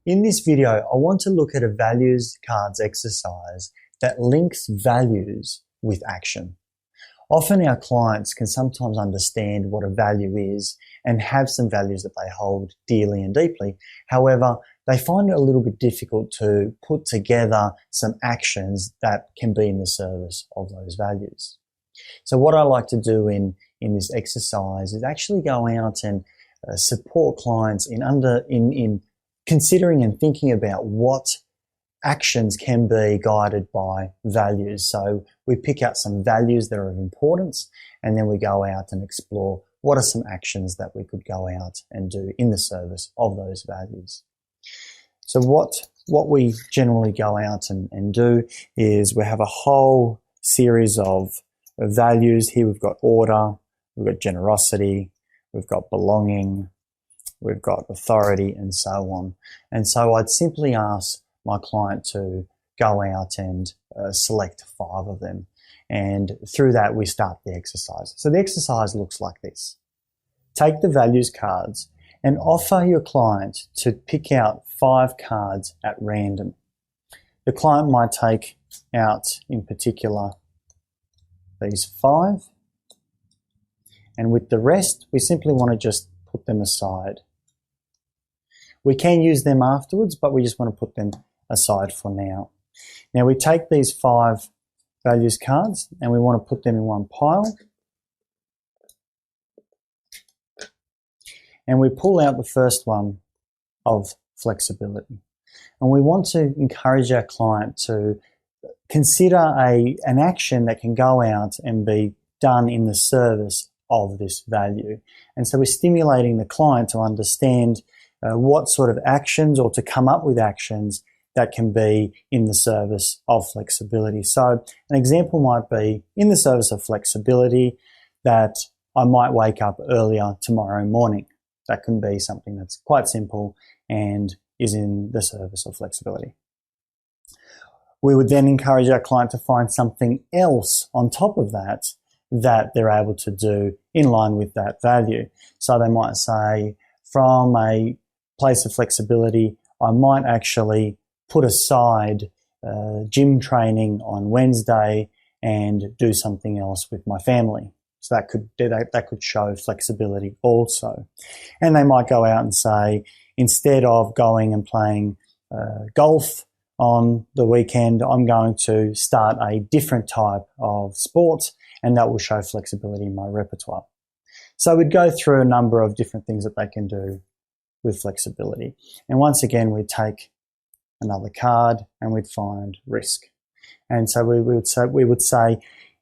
In this video, I want to look at a values cards exercise that links values with action. Often our clients can sometimes understand what a value is and have some values that they hold dearly and deeply. However, they find it a little bit difficult to put together some actions that can be in the service of those values. So what I like to do in this exercise is actually go out and support clients in considering and thinking about what actions can be guided by values. So we pick out some values that are of importance, and then we go out and explore what are some actions that we could go out and do in the service of those values. So what we generally go out and do is we have a whole series of values. Here we've got order, we've got generosity, we've got belonging, we've got authority, and so on. And so I'd simply ask my client to go out and select 5 of them. And through that, we start the exercise. So the exercise looks like this. Take the values cards and offer your client to pick out 5 cards at random. The client might take out, in particular, these 5. And with the rest, we simply want to just put them aside. We can use them afterwards, but we just want to put them aside for now. Now we take these 5 values cards and we want to put them in one pile. And we pull out the first one of flexibility. And we want to encourage our client to consider an action that can go out and be done in the service of this value. And so we're stimulating the client to understand what sort of actions, or to come up with actions that can be in the service of flexibility. So an example might be, in the service of flexibility, that I might wake up earlier tomorrow morning. That can be something that's quite simple and is in the service of flexibility. We would then encourage our client to find something else on top of that they're able to do in line with that value. So they might say, from a place of flexibility, I might actually put aside gym training on Wednesday and do something else with my family. So that could show flexibility also. And they might go out and say, instead of going and playing golf on the weekend, I'm going to start a different type of sport, and that will show flexibility in my repertoire. So we'd go through a number of different things that they can do with flexibility. And once again, we'd take another card and we'd find risk. And so we would say,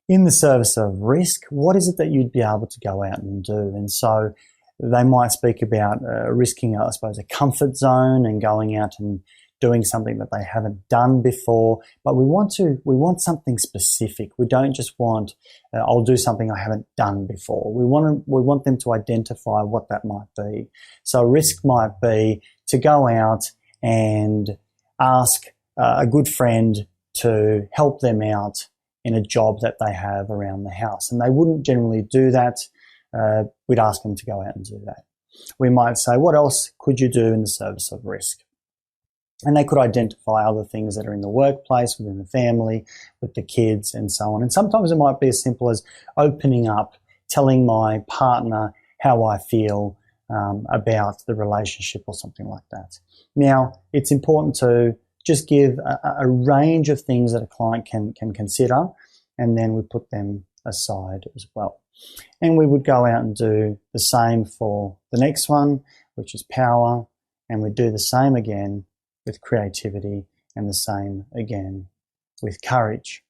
in the service of risk, what is it that you'd be able to go out and do? And so they might speak about risking, I suppose, a comfort zone and going out and doing something that they haven't done before. But we want something specific. We don't just want, I'll do something I haven't done before. We want them to identify what that might be. So risk might be to go out and ask a good friend to help them out in a job that they have around the house. And they wouldn't generally do that. We'd ask them to go out and do that. We might say, what else could you do in the service of risk? And they could identify other things that are in the workplace, within the family, with the kids, and so on. And sometimes it might be as simple as opening up, telling my partner how I feel about the relationship or something like that. Now, it's important to just give a range of things that a client can consider, and then we put them aside as well. And we would go out and do the same for the next one, which is power, and we do the same again with creativity, and the same again with courage.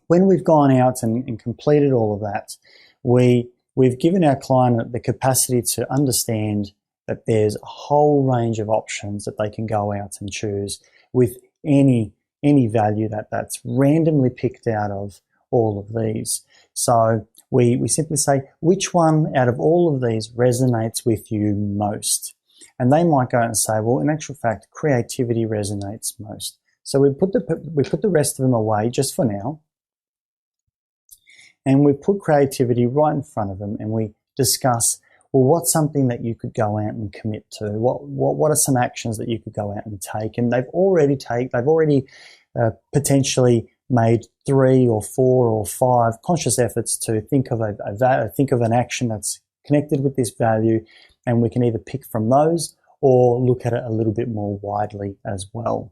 When we've gone out and completed all of that, we've given our client the capacity to understand that there's a whole range of options that they can go out and choose with any value that's randomly picked out of all of these. So we simply say, which one out of all of these resonates with you most? And they might go out and say, well, in actual fact, creativity resonates most. So we put the rest of them away just for now, and we put creativity right in front of them, and we discuss well, what's something that you could go out and commit to? What are some actions that you could go out and take? And they've already potentially made 3 or 4 or 5 conscious efforts to think of an action that's connected with this value, and we can either pick from those or look at it a little bit more widely as well.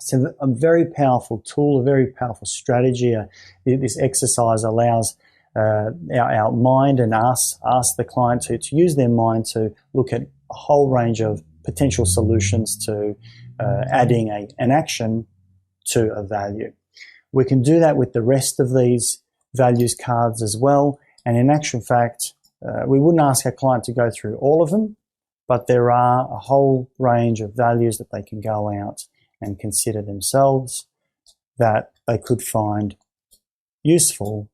So a very powerful tool, a very powerful strategy. This exercise allows our mind and ask the client to use their mind to look at a whole range of potential solutions to adding an action to a value. We can do that with the rest of these values cards as well. And in actual fact, we wouldn't ask our client to go through all of them, but there are a whole range of values that they can go out and consider themselves that they could find useful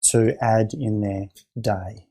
to add in their day.